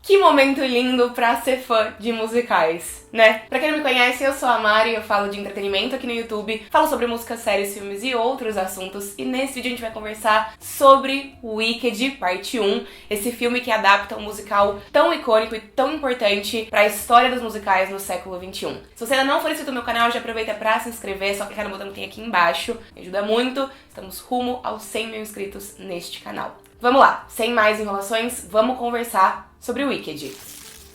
Que momento lindo pra ser fã de musicais, né? Pra quem não me conhece, eu sou a Mari, eu falo de entretenimento aqui no YouTube, falo sobre música, séries, filmes e outros assuntos, e nesse vídeo a gente vai conversar sobre Wicked, parte 1, esse filme que adapta um musical tão icônico e tão importante pra história dos musicais no século XXI. Se você ainda não for inscrito no meu canal, já aproveita pra se inscrever, é só clicar no botão que tem aqui embaixo, me ajuda muito, estamos rumo aos 100 mil inscritos neste canal. Vamos lá, sem mais enrolações, vamos conversar sobre Wicked.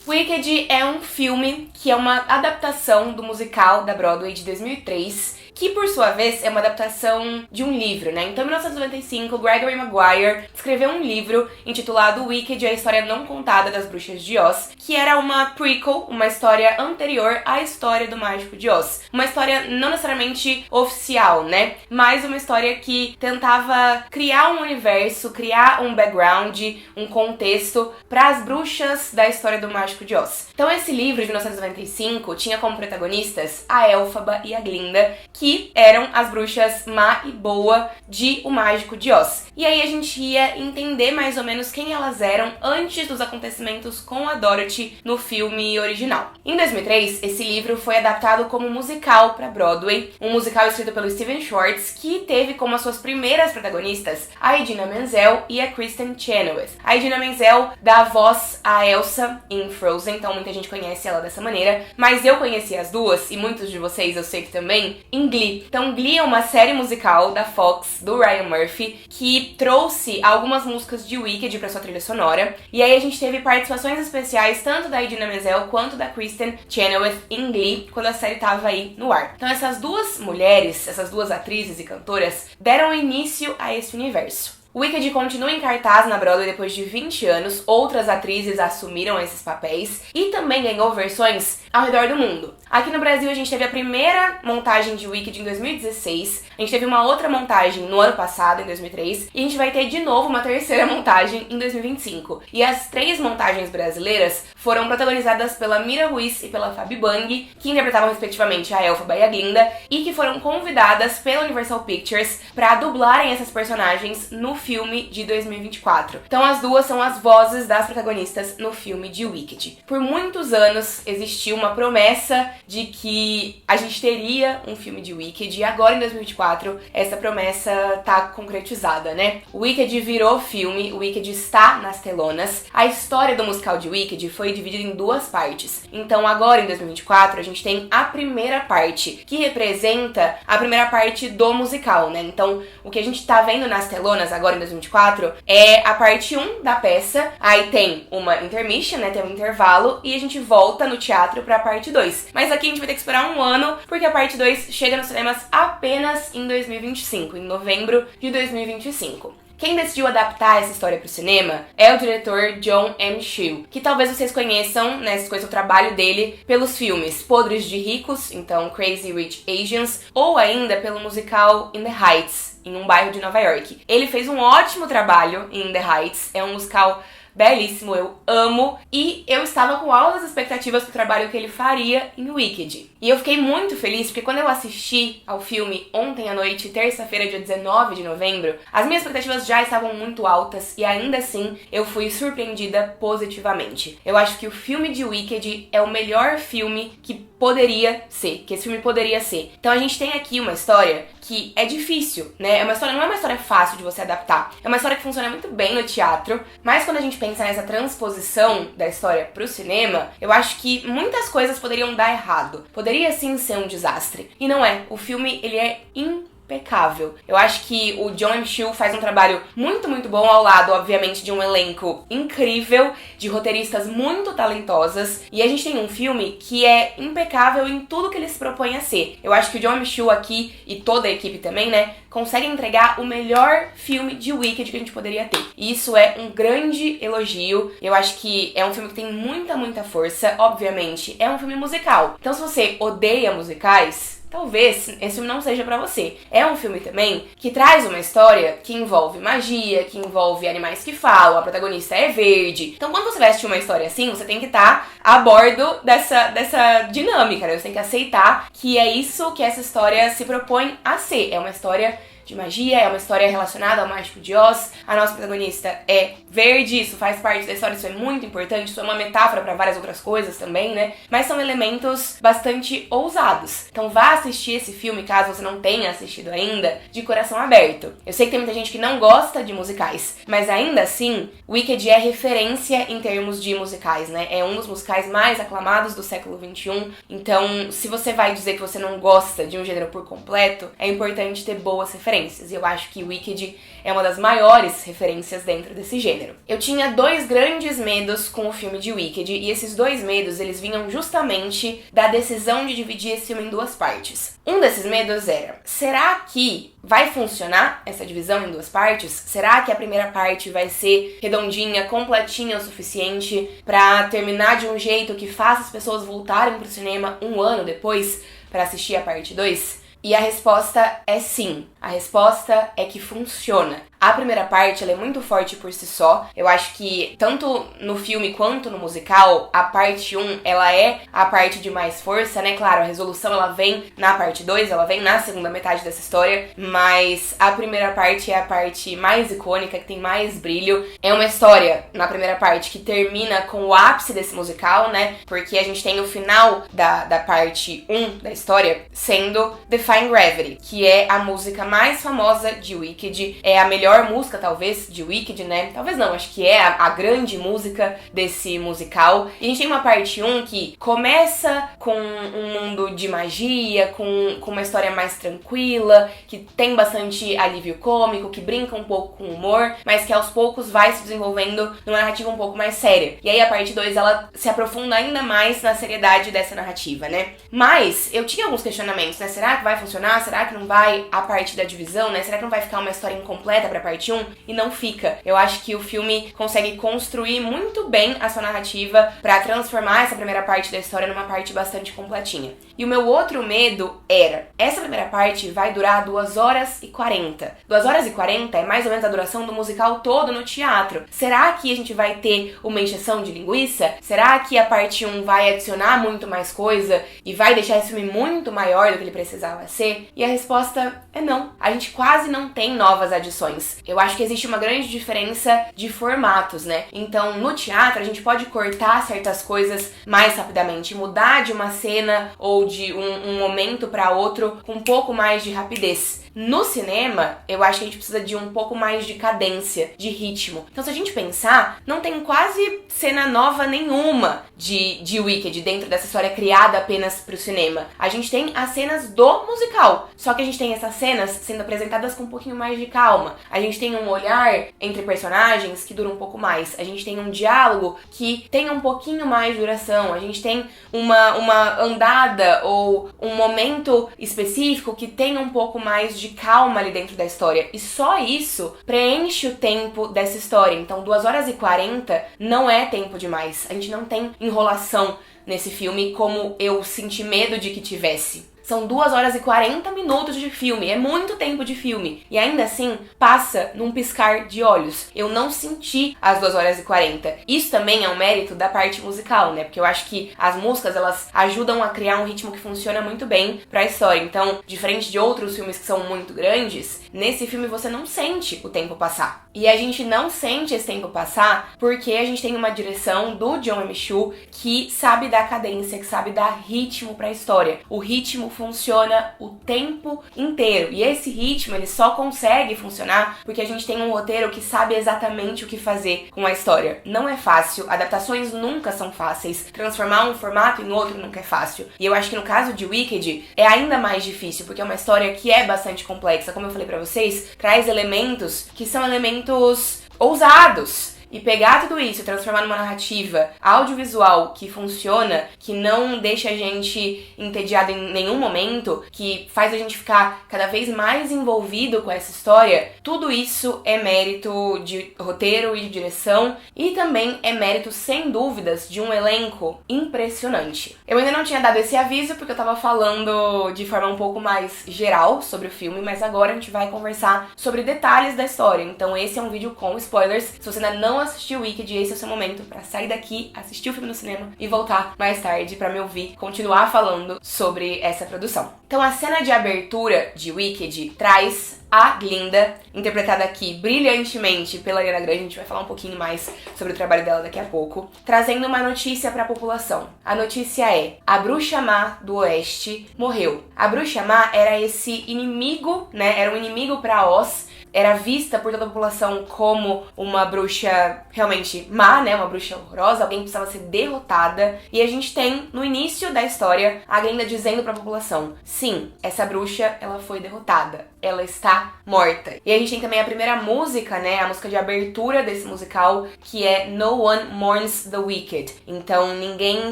Wicked é um filme que é uma adaptação do musical da Broadway de 2003, que por sua vez é uma adaptação de um livro, né? Então, em 1995, Gregory Maguire escreveu um livro intitulado Wicked, a história não contada das Bruxas de Oz, que era uma prequel, uma história anterior à história do Mágico de Oz. Uma história não necessariamente oficial, né? Mas uma história que tentava criar um universo, criar um background, um contexto para as bruxas da história do Mágico de Oz. Então, esse livro de 1995 tinha como protagonistas a Elphaba e a Glinda, que eram as bruxas má e boa de O Mágico de Oz. E aí a gente ia entender mais ou menos quem elas eram antes dos acontecimentos com a Dorothy no filme original. Em 2003, esse livro foi adaptado como musical para Broadway, um musical escrito pelo Stephen Schwartz, que teve como as suas primeiras protagonistas a Idina Menzel e a Kristen Chenoweth. A Idina Menzel dá voz a Elsa em Frozen, então muita gente conhece ela dessa maneira, mas eu conheci as duas, e muitos de vocês eu sei que também, em Glee. Então Glee é uma série musical da Fox, do Ryan Murphy, que trouxe algumas músicas de Wicked para sua trilha sonora, e aí a gente teve participações especiais tanto da Idina Menzel quanto da Kristen Chenoweth em Glee, quando a série estava aí no ar. Então essas duas mulheres, essas duas atrizes e cantoras, deram início a esse universo. Wicked continua em cartaz na Broadway depois de 20 anos, outras atrizes assumiram esses papéis e também ganhou versões ao redor do mundo. Aqui no Brasil a gente teve a primeira montagem de Wicked em 2016, a gente teve uma outra montagem no ano passado, em 2003, e a gente vai ter de novo uma terceira montagem em 2025. E as três montagens brasileiras foram protagonizadas pela Mira Ruiz e pela Fabi Bang, que interpretavam respectivamente a Elphaba e a Glinda, e que foram convidadas pela Universal Pictures para dublarem essas personagens no filme de 2024. Então as duas são as vozes das protagonistas no filme de Wicked. Por muitos anos existiu uma promessa de que a gente teria um filme de Wicked, e agora em 2024 essa promessa tá concretizada, né? Wicked virou filme, Wicked está nas telonas. A história do musical de Wicked foi dividida em duas partes. Então agora em 2024 a gente tem a primeira parte, que representa a primeira parte do musical, né? Então o que a gente tá vendo nas telonas agora em 2024 é a parte 1 da peça, aí tem uma intermission, né, tem um intervalo, e a gente volta no teatro pra parte 2. Mas aqui a gente vai ter que esperar um ano, porque a parte 2 chega nos cinemas apenas em 2025, em novembro de 2025. Quem decidiu adaptar essa história para o cinema é o diretor Jon M. Chu, que talvez vocês conheçam, né, vocês conheçam o trabalho dele pelos filmes Podres de Ricos, então Crazy Rich Asians, ou ainda pelo musical In the Heights, em um bairro de Nova York. Ele fez um ótimo trabalho em In the Heights, é um musical belíssimo, eu amo, e eu estava com altas expectativas pro trabalho que ele faria em Wicked. E eu fiquei muito feliz porque quando eu assisti ao filme ontem à noite, terça-feira, dia 19 de novembro, as minhas expectativas já estavam muito altas e ainda assim eu fui surpreendida positivamente. Eu acho que o filme de Wicked é o melhor filme que poderia ser, que esse filme poderia ser. Então a gente tem aqui uma história que é difícil, né? Não é uma história fácil de você adaptar. É uma história que funciona muito bem no teatro, mas quando a gente pensa nessa transposição da história pro cinema, eu acho que muitas coisas poderiam dar errado. Poderia sim ser um desastre. E não é. O filme, ele é impecável. Eu acho que o Jon M. Chu faz um trabalho muito, muito bom ao lado, obviamente, de um elenco incrível, de roteiristas muito talentosas, e a gente tem um filme que é impecável em tudo que ele se propõe a ser. Eu acho que o Jon M. Chu aqui, e toda a equipe também, né, consegue entregar o melhor filme de Wicked que a gente poderia ter. E isso é um grande elogio. Eu acho que é um filme que tem muita, muita força. Obviamente, é um filme musical. Então, se você odeia musicais, talvez esse filme não seja pra você. É um filme também que traz uma história que envolve magia, que envolve animais que falam, a protagonista é verde. Então quando você vai assistir uma história assim, você tem que estar a bordo dessa dinâmica, né? Você tem que aceitar que é isso que essa história se propõe a ser. É uma história de magia, é uma história relacionada ao Mágico de Oz. A nossa protagonista é verde, isso faz parte da história, isso é muito importante, isso é uma metáfora para várias outras coisas também, né? Mas são elementos bastante ousados. Então vá assistir esse filme, caso você não tenha assistido ainda, de coração aberto. Eu sei que tem muita gente que não gosta de musicais, mas ainda assim, Wicked é referência em termos de musicais, né? É um dos musicais mais aclamados do século XXI. Então, se você vai dizer que você não gosta de um gênero por completo, é importante ter boas referências. E eu acho que Wicked é uma das maiores referências dentro desse gênero. Eu tinha 2 grandes medos com o filme de Wicked, e esses 2 medos, eles vinham justamente da decisão de dividir esse filme em 2 partes. Um desses medos era, será que vai funcionar essa divisão em 2 partes? Será que a primeira parte vai ser redondinha, completinha o suficiente pra terminar de um jeito que faça as pessoas voltarem pro cinema um ano depois pra assistir a parte 2? E a resposta é sim. A resposta é que funciona. A primeira parte, ela é muito forte por si só. Eu acho que, tanto no filme quanto no musical, a parte 1, ela é a parte de mais força, né? Claro, a resolução, ela vem na parte 2, ela vem na segunda metade dessa história, mas a primeira parte é a parte mais icônica, que tem mais brilho. É uma história, na primeira parte, que termina com o ápice desse musical, né? Porque a gente tem o final da parte 1 da história sendo Defying Gravity, que é a música mais famosa de Wicked, é a melhor música, talvez, de Wicked, né? Talvez não, acho que é a grande música desse musical. E a gente tem uma parte 1 que começa com um mundo de magia, com uma história mais tranquila, que tem bastante alívio cômico, que brinca um pouco com o humor, mas que aos poucos vai se desenvolvendo numa narrativa um pouco mais séria. E aí a parte 2, ela se aprofunda ainda mais na seriedade dessa narrativa, né? Mas eu tinha alguns questionamentos, né? Será que vai funcionar? Será que não vai a parte da divisão, né? Será que não vai ficar uma história incompleta pra parte 1? E não fica. Eu acho que o filme consegue construir muito bem a sua narrativa pra transformar essa primeira parte da história numa parte bastante completinha. E o meu outro medo era, essa primeira parte vai durar 2 horas e 40. 2 horas e 40 é mais ou menos a duração do musical todo no teatro. Será que a gente vai ter uma encheção de linguiça? Será que a parte 1 vai adicionar muito mais coisa e vai deixar esse filme muito maior do que ele precisava ser? E a resposta é não. A gente quase não tem novas adições. Eu acho que existe uma grande diferença de formatos, né? Então, no teatro, a gente pode cortar certas coisas mais rapidamente, mudar de uma cena ou de um momento para outro com um pouco mais de rapidez. No cinema, eu acho que a gente precisa de um pouco mais de cadência, de ritmo. Então, se a gente pensar, não tem quase cena nova nenhuma de Wicked dentro dessa história criada apenas pro cinema. A gente tem as cenas do musical, só que a gente tem essas cenas sendo apresentadas com um pouquinho mais de calma. A gente tem um olhar entre personagens que dura um pouco mais. A gente tem um diálogo que tem um pouquinho mais de duração. A gente tem uma andada ou um momento específico que tem um pouco mais de calma ali dentro da história. E só isso preenche o tempo dessa história. Então 2 horas e 40 não é tempo demais. A gente não tem enrolação nesse filme como eu senti medo de que tivesse. São 2 horas e 40 minutos de filme, é muito tempo de filme. E ainda assim, passa num piscar de olhos. Eu não senti as 2 horas e 40. Isso também é um mérito da parte musical, né? Porque eu acho que as músicas, elas ajudam a criar um ritmo que funciona muito bem pra história. Então, diferente de outros filmes que são muito grandes, nesse filme você não sente o tempo passar. E a gente não sente esse tempo passar porque a gente tem uma direção do Jon M. Chu que sabe dar cadência, que sabe dar ritmo pra história. O ritmo funciona o tempo inteiro. E esse ritmo, ele só consegue funcionar porque a gente tem um roteiro que sabe exatamente o que fazer com a história. Não é fácil, adaptações nunca são fáceis, transformar um formato em outro nunca é fácil. E eu acho que no caso de Wicked é ainda mais difícil, porque é uma história que é bastante complexa. Como eu falei pra vocês, traz elementos que são elementos ousados. E pegar tudo isso e transformar numa narrativa audiovisual que funciona, que não deixa a gente entediado em nenhum momento, que faz a gente ficar cada vez mais envolvido com essa história, tudo isso é mérito de roteiro e de direção e também é mérito, sem dúvidas, de um elenco impressionante. Eu ainda não tinha dado esse aviso porque eu tava falando de forma um pouco mais geral sobre o filme, mas agora a gente vai conversar sobre detalhes da história. Então esse é um vídeo com spoilers. Se você ainda não assistiu Wicked, esse é o seu momento pra sair daqui, assistir o filme no cinema e voltar mais tarde pra me ouvir continuar falando sobre essa produção. Então a cena de abertura de Wicked traz a Glinda, interpretada aqui brilhantemente pela Ariana Grande, a gente vai falar um pouquinho mais sobre o trabalho dela daqui a pouco, trazendo uma notícia para a população. A notícia é: a Bruxa Má do Oeste morreu. A Bruxa Má era esse inimigo, né? Era um inimigo para Oz. Era vista por toda a população como uma bruxa realmente má, né? Uma bruxa horrorosa, alguém que precisava ser derrotada. E a gente tem, no início da história, a Glinda dizendo pra população: sim, essa bruxa, ela foi derrotada. Ela está morta. E a gente tem também a primeira música, né? A música de abertura desse musical, que é No One Mourns the Wicked. Então, ninguém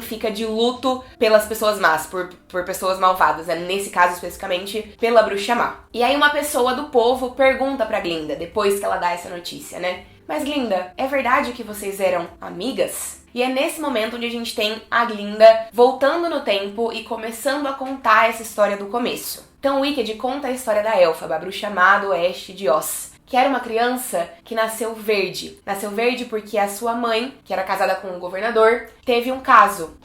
fica de luto pelas pessoas más, por pessoas malvadas, né? Nesse caso, especificamente, pela bruxa má. E aí uma pessoa do povo pergunta pra Glinda, depois que ela dá essa notícia, né? Mas Glinda, é verdade que vocês eram amigas? E é nesse momento onde a gente tem a Glinda voltando no tempo e começando a contar essa história do começo. Então Wicked conta a história da Elphaba, a bruxa má do oeste de Oz, que era uma criança que nasceu verde. Nasceu verde porque a sua mãe, que era casada com um governador, teve um caso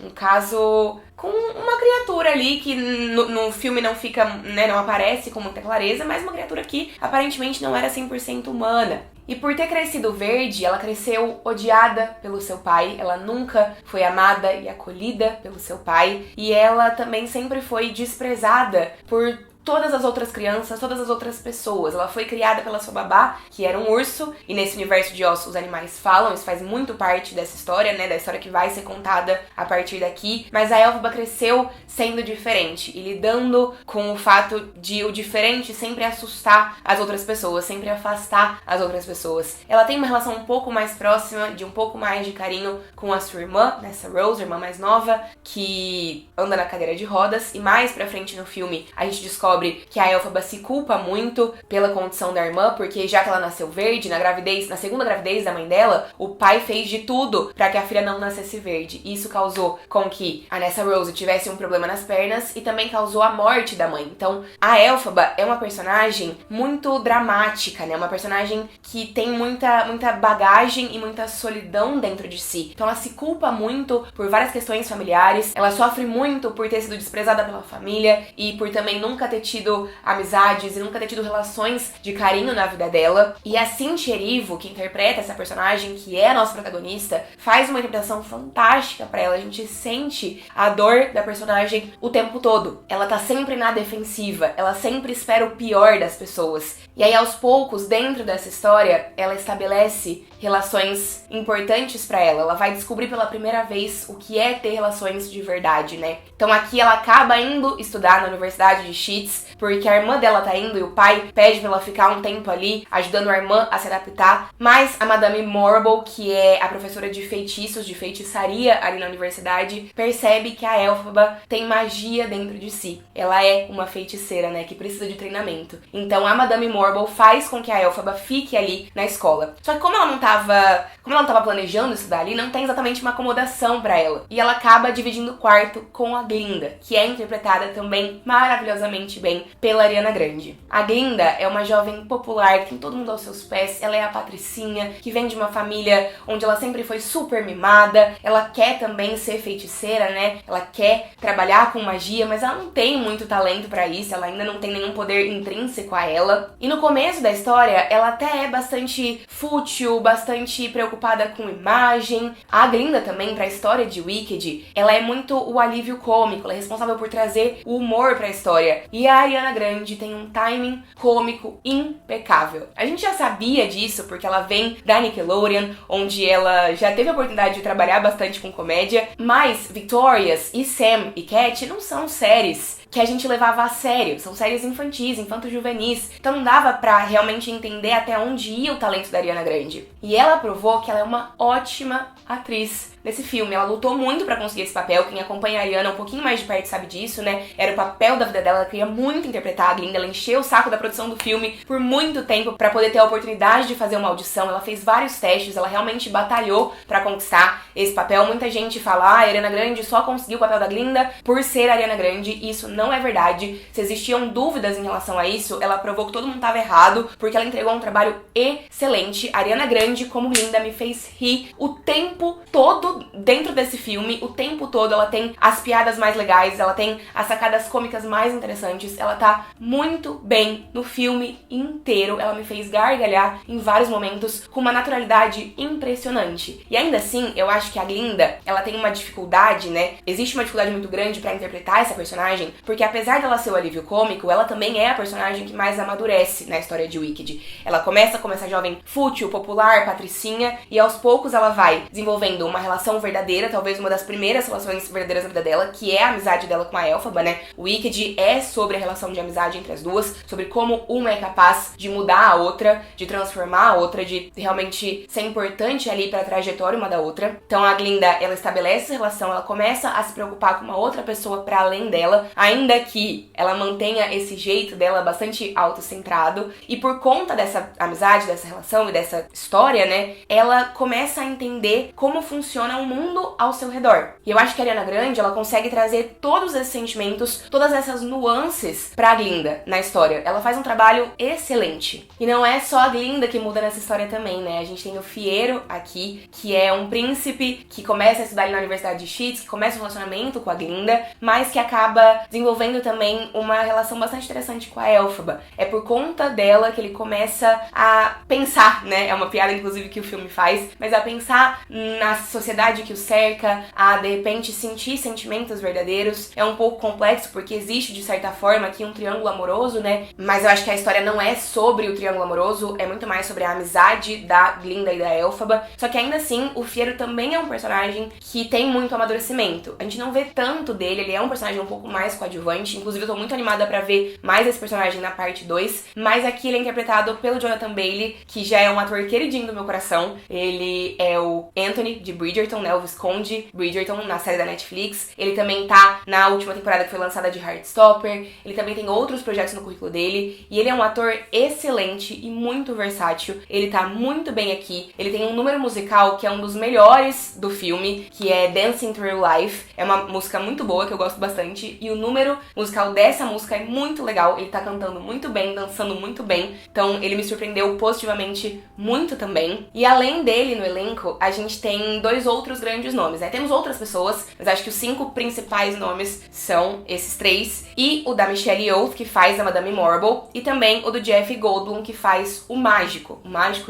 com uma criatura ali que no filme não fica, né, não aparece com muita clareza, mas uma criatura que aparentemente não era 100% humana. E por ter crescido verde, ela cresceu odiada pelo seu pai, ela nunca foi amada e acolhida pelo seu pai, e ela também sempre foi desprezada por todas as outras crianças, todas as outras pessoas. Ela foi criada pela sua babá, que era um urso, e nesse universo de Oz os animais falam, isso faz muito parte dessa história, né, da história que vai ser contada a partir daqui. Mas a Elphaba cresceu sendo diferente e lidando com o fato de o diferente sempre assustar as outras pessoas, sempre afastar as outras pessoas. Ela tem uma relação um pouco mais próxima, de um pouco mais de carinho com a sua irmã, nessa Rose, a irmã mais nova, que anda na cadeira de rodas, e mais pra frente no filme a gente descobre que a Elphaba se culpa muito pela condição da irmã, porque já que ela nasceu verde, na segunda gravidez da mãe dela, o pai fez de tudo pra que a filha não nascesse verde. E isso causou com que a Nessa Rose tivesse um problema nas pernas e também causou a morte da mãe. Então, a Elphaba é uma personagem muito dramática, né? Uma personagem que tem muita bagagem e muita solidão dentro de si. Então, ela se culpa muito por várias questões familiares, ela sofre muito por ter sido desprezada pela família e por também nunca ter tido amizades e nunca ter tido relações de carinho na vida dela. E a Cynthia Erivo, que interpreta essa personagem, que é a nossa protagonista, faz uma interpretação fantástica pra ela. A gente sente a dor da personagem o tempo todo. Ela tá sempre na defensiva, ela sempre espera o pior das pessoas. E aí, aos poucos, dentro dessa história, ela estabelece relações importantes pra ela. Ela vai descobrir pela primeira vez o que é ter relações de verdade, né? Então aqui ela acaba indo estudar na Universidade de Sheets, porque a irmã dela tá indo e o pai pede pra ela ficar um tempo ali, ajudando a irmã a se adaptar. Mas a Madame Morrible, que é a professora de feitiços, de feitiçaria ali na universidade, percebe que a Elphaba tem magia dentro de si. Ela é uma feiticeira, né, que precisa de treinamento. Então a Madame Morrible faz com que a Elphaba fique ali na escola. Só que como ela não tava planejando estudar ali, não tem exatamente uma acomodação pra ela. E ela acaba dividindo o quarto com a Glinda, que é interpretada também maravilhosamente bem pela Ariana Grande. A Glinda é uma jovem popular que tem todo mundo aos seus pés, ela é a patricinha, que vem de uma família onde ela sempre foi super mimada, ela quer também ser feiticeira, né? Ela quer trabalhar com magia, mas ela não tem muito talento pra isso, ela ainda não tem nenhum poder intrínseco a ela. E no começo da história, ela até é bastante fútil, bastante preocupada com imagem. A Glinda também, pra história de Wicked, ela é muito o alívio cômico, ela é responsável por trazer o humor pra história. E a Ariana Grande tem um timing cômico impecável. A gente já sabia disso porque ela vem da Nickelodeon, onde ela já teve a oportunidade de trabalhar bastante com comédia, mas Victorious e Sam e Cat não são séries que a gente levava a sério, são séries infantis, infanto-juvenis, então não dava pra realmente entender até onde ia o talento da Ariana Grande. E ela provou que ela é uma ótima atriz nesse filme. Ela lutou muito pra conseguir esse papel. Quem acompanha a Ariana um pouquinho mais de perto sabe disso, né? Era o papel da vida dela, ela queria muito interpretar a Glinda, ela encheu o saco da produção do filme por muito tempo pra poder ter a oportunidade de fazer uma audição. Ela fez vários testes, ela realmente batalhou pra conquistar esse papel. Muita gente fala, a Ariana Grande só conseguiu o papel da Glinda por ser a Ariana Grande. Isso não é verdade. Se existiam dúvidas em relação a isso, ela provou que todo mundo tava errado, porque ela entregou um trabalho excelente. A Ariana Grande, como Glinda, me fez rir o tempo todo dentro desse filme. O tempo todo ela tem as piadas mais legais, ela tem as sacadas cômicas mais interessantes. Ela tá muito bem no filme inteiro. Ela me fez gargalhar em vários momentos com uma naturalidade impressionante. E ainda assim, eu acho que a Glinda, ela tem uma dificuldade, né? Existe uma dificuldade muito grande pra interpretar essa personagem, porque apesar dela ser o alívio cômico, ela também é a personagem que mais amadurece na história de Wicked. Ela começa como essa jovem fútil, popular, patricinha, e aos poucos ela vai desenvolvendo uma relação verdadeira, talvez uma das primeiras relações verdadeiras na vida dela, que é a amizade dela com a Elphaba, né? Wicked é sobre a relação de amizade entre as duas, sobre como uma é capaz de mudar a outra, de transformar a outra, de realmente ser importante ali pra trajetória uma da outra. Então a Glinda, ela estabelece essa relação, ela começa a se preocupar com uma outra pessoa pra além dela, ainda que ela mantenha esse jeito dela bastante autocentrado, e por conta dessa amizade, dessa relação e dessa história, né, ela começa a entender como funciona o mundo ao seu redor. E eu acho que a Ariana Grande, ela consegue trazer todos esses sentimentos, todas essas nuances pra Glinda na história. Ela faz um trabalho excelente. E não é só a Glinda que muda nessa história também, né? A gente tem o Fiyero aqui, que é um príncipe que começa a estudar ali na Universidade de Sheets, que começa um relacionamento com a Glinda, mas que acaba desenvolvendo também uma relação bastante interessante com a Elphaba. É por conta dela que ele começa a pensar, né? É uma piada, inclusive, que o filme faz, mas a pensar na sociedade que o cerca, a, de repente, sentir sentimentos verdadeiros. É um pouco complexo, porque existe, de certa forma, aqui um triângulo amoroso, né? Mas eu acho que a história não é sobre o triângulo amoroso, é muito mais sobre a amizade da Glinda e da Elphaba. Só que ainda assim, o Fiyero também é um personagem que tem muito amadurecimento. A gente não vê tanto dele, ele é um personagem um pouco mais coadjuvante. Inclusive, eu tô muito animada pra ver mais esse personagem na parte 2. Mas aqui ele é interpretado pelo Jonathan Bailey, que já é um ator queridinho do meu coração. Ele é o Anthony de Bridgerton, né? O Visconde Bridgerton, na série da Netflix. Ele também tá na última temporada que foi lançada de Heartstopper. Ele também tem outros projetos no currículo dele. E ele é um ator excelente e muito versátil. Ele tá muito bem aqui. Ele tem um número musical que é um dos melhores do filme, que é Dancing Through Life. É uma música muito boa, que eu gosto bastante. E o número musical dessa música é muito legal. Ele tá cantando muito bem, dançando muito bem. Então ele me surpreendeu positivamente muito também. E além dele no elenco, a gente tem dois outros grandes nomes, né? Temos outras pessoas, mas acho que os 5 principais nomes são esses 3. E o da Michelle Yeoh, que faz a Madame Morble. E também o do Jeff Goldblum, que faz o Mágico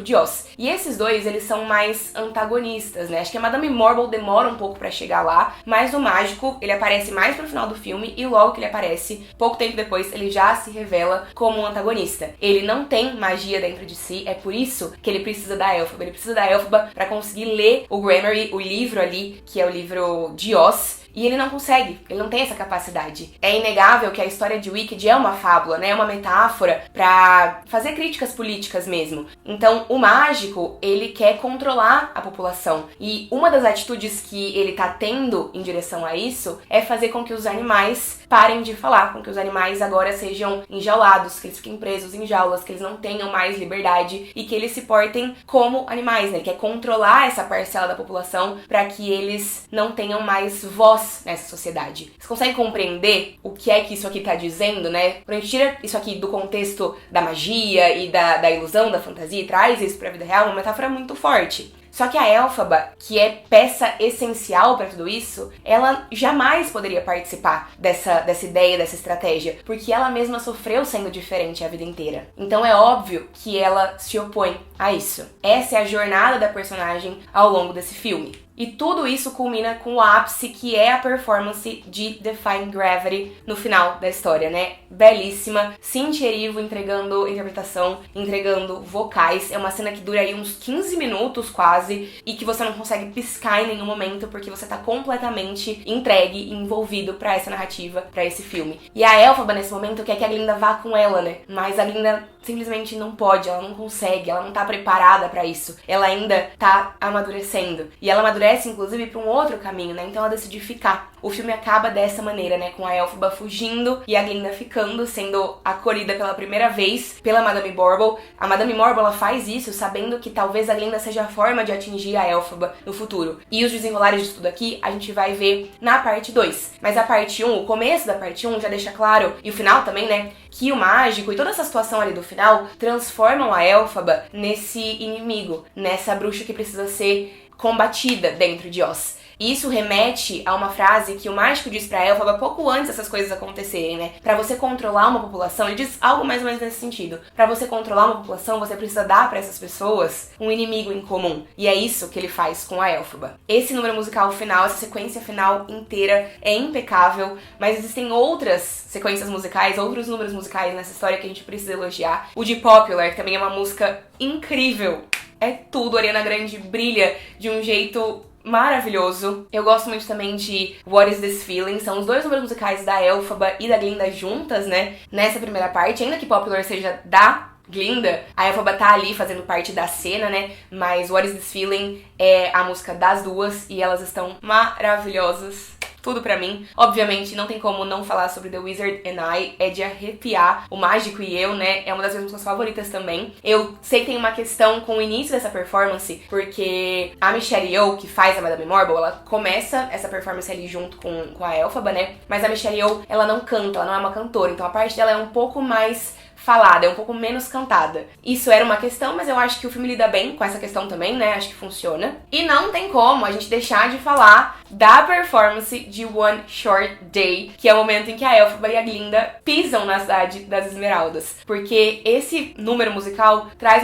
de Oz. E esses dois, eles são mais antagonistas, né? Acho que a Madame Morble demora um pouco pra chegar lá, mas o Mágico, ele aparece mais pro final do filme, e logo que ele aparece, pouco tempo depois, ele já se revela como um antagonista. Ele não tem magia dentro de si, é por isso que ele precisa da Elphaba. Ele precisa da Elphaba pra conseguir ler o Gramarye, o livro ali, que é o livro de Oz. E ele não consegue, ele não tem essa capacidade. É inegável que a história de Wicked é uma fábula, né? É uma metáfora pra fazer críticas políticas mesmo. Então, o mágico, ele quer controlar a população. E uma das atitudes que ele tá tendo em direção a isso é fazer com que os animais parem de falar, com que os animais agora sejam enjaulados, que eles fiquem presos em jaulas, que eles não tenham mais liberdade e que eles se portem como animais, né? Ele quer controlar essa parcela da população pra que eles não tenham mais voz nessa sociedade. Vocês conseguem compreender o que é que isso aqui tá dizendo, né? Quando a gente tira isso aqui do contexto da magia e da ilusão, da fantasia, e traz isso pra vida real, uma metáfora muito forte. Só que a Elphaba, que é peça essencial pra tudo isso, ela jamais poderia participar dessa ideia, dessa estratégia, porque ela mesma sofreu sendo diferente a vida inteira. Então é óbvio que ela se opõe a isso. Essa é a jornada da personagem ao longo desse filme. E tudo isso culmina com o ápice, que é a performance de Defying Gravity no final da história, né? Belíssima. Cynthia Erivo entregando interpretação, entregando vocais. É uma cena que dura aí uns 15 minutos quase, e que você não consegue piscar em nenhum momento, porque você tá completamente entregue e envolvido pra essa narrativa, pra esse filme. E a Elphaba, nesse momento, quer que a Glinda vá com ela, né? Mas a Glinda simplesmente não pode, ela não consegue, ela não tá preparada pra isso. Ela ainda tá amadurecendo. E ela amadurece pudesse, inclusive, ir pra um outro caminho, né? Então ela decidiu ficar. O filme acaba dessa maneira, né? Com a Elphaba fugindo e a Glinda ficando, sendo acolhida pela primeira vez pela Madame Morble. A Madame Morble, ela faz isso sabendo que talvez a Glinda seja a forma de atingir a Elphaba no futuro. E os desenrolares de tudo aqui a gente vai ver na parte 2. Mas a parte 1, o começo da parte 1 já deixa claro, e o final também, né? Que o mágico e toda essa situação ali do final transformam a Elphaba nesse inimigo, nessa bruxa que precisa ser combatida dentro de Oz. E isso remete a uma frase que o mágico diz pra Elphaba pouco antes dessas coisas acontecerem, né? Pra você controlar uma população, ele diz algo mais ou menos nesse sentido. Pra você controlar uma população, você precisa dar pra essas pessoas um inimigo em comum. E é isso que ele faz com a Elphaba. Esse número musical final, essa sequência final inteira é impecável, mas existem outras sequências musicais, outros números musicais nessa história que a gente precisa elogiar. O de Popular, que também é uma música incrível. É tudo, a Ariana Grande brilha de um jeito maravilhoso. Eu gosto muito também de What Is This Feeling? São os dois números musicais da Elphaba e da Glinda juntas, né? Nessa primeira parte, ainda que Popular seja da Glinda, a Elphaba tá ali fazendo parte da cena, né? Mas What Is This Feeling é a música das duas e elas estão maravilhosas. Tudo pra mim. Obviamente, não tem como não falar sobre The Wizard and I. É de arrepiar. O Mágico e Eu, né? É uma das minhas músicas favoritas também. Eu sei que tem uma questão com o início dessa performance, porque a Michelle Yeoh, que faz a Madame Morble, ela começa essa performance ali junto com a Elphaba, né? Mas a Michelle Yeoh, ela não canta, ela não é uma cantora. Então a parte dela é um pouco mais falada, é um pouco menos cantada. Isso era uma questão, mas eu acho que o filme lida bem com essa questão também, né? Acho que funciona. E não tem como a gente deixar de falar da performance de One Short Day, que é o momento em que a Elphaba e a Glinda pisam na cidade das Esmeraldas. Porque esse número musical traz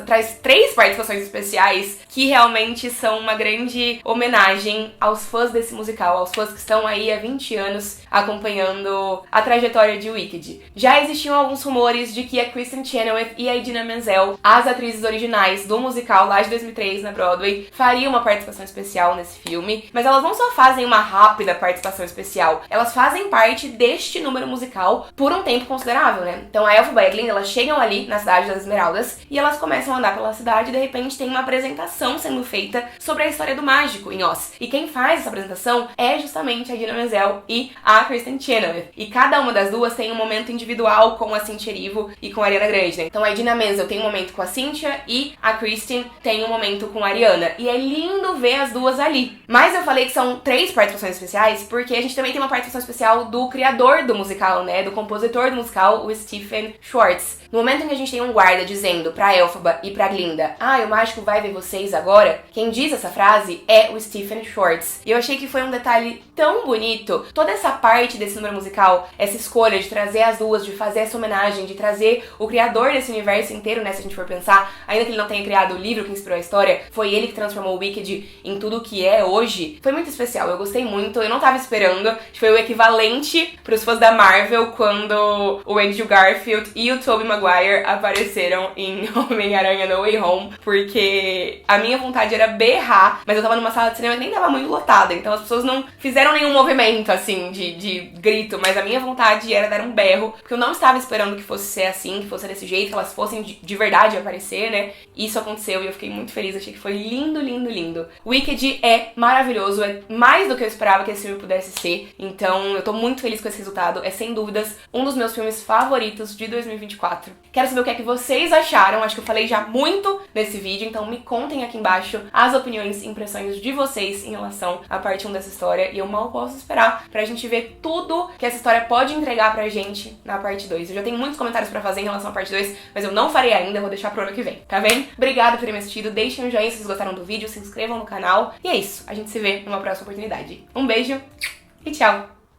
traz 3 participações especiais que realmente são uma grande homenagem aos fãs desse musical, aos fãs que estão aí há 20 anos acompanhando a trajetória de Wicked. Já existiam alguns rumores de que a Kristen Chenoweth e a Idina Menzel, as atrizes originais do musical lá de 2003 na Broadway, fariam uma participação especial nesse filme, mas elas não só fazem uma rápida participação especial, elas fazem parte deste número musical por um tempo considerável, né? Então a Elphaba e a Glinda, elas chegam ali na cidade das Esmeraldas e elas começam a andar pela cidade e de repente tem uma apresentação sendo feita sobre a história do mágico em Oz. E quem faz essa apresentação é justamente a Idina Menzel e a Kristen Chenoweth. E cada uma das duas tem um momento individual com a Cynthia Erivo e com a Ariana Grande, né? Então a Idina Menzel tem um momento com a Cynthia e a Kristen tem um momento com a Ariana. E é lindo ver as duas ali. Mas eu falei que são 3 participações especiais porque a gente também tem uma participação especial do criador do musical, né? Do compositor do musical, o Stephen Schwartz. No momento em que a gente tem um guarda dizendo pra Elphaba e pra Glinda, o mágico vai ver vocês agora, quem diz essa frase é o Stephen Schwartz. E eu achei que foi um detalhe tão bonito. Toda essa parte desse número musical, essa escolha de trazer as duas, de fazer essa homenagem, de trazer o criador desse universo inteiro, né, se a gente for pensar, ainda que ele não tenha criado o livro que inspirou a história, foi ele que transformou o Wicked em tudo o que é hoje. Foi muito especial, eu gostei muito, eu não tava esperando. Foi o equivalente pros fãs da Marvel quando o Andrew Garfield e o Tobey Maguire apareceram em Homem-Aranha No Way Home, porque a minha vontade era berrar, mas eu tava numa sala de cinema que nem tava muito lotada, então as pessoas não fizeram nenhum movimento, assim, de grito, mas a minha vontade era dar um berro, porque eu não estava esperando que fosse ser assim, que fosse desse jeito, que elas fossem de verdade aparecer, né? Isso aconteceu e eu fiquei muito feliz, achei que foi lindo, lindo, lindo. Wicked é maravilhoso, é mais do que eu esperava que esse filme pudesse ser, então eu tô muito feliz com esse resultado, é sem dúvidas um dos meus filmes favoritos de 2024. Quero saber o que é que vocês acharam, acho que eu falei já muito nesse vídeo, então me contem aqui embaixo as opiniões e impressões de vocês em relação à parte 1 dessa história, e eu mal posso esperar pra gente ver tudo que essa história pode entregar pra gente na parte 2. Eu já tenho muitos comentários pra fazer em relação à parte 2, mas eu não farei ainda, vou deixar pro ano que vem, tá bem? Obrigada por terem me assistido, deixem um joinha se vocês gostaram do vídeo, se inscrevam no canal, e é isso, a gente se vê numa próxima oportunidade. Um beijo e tchau!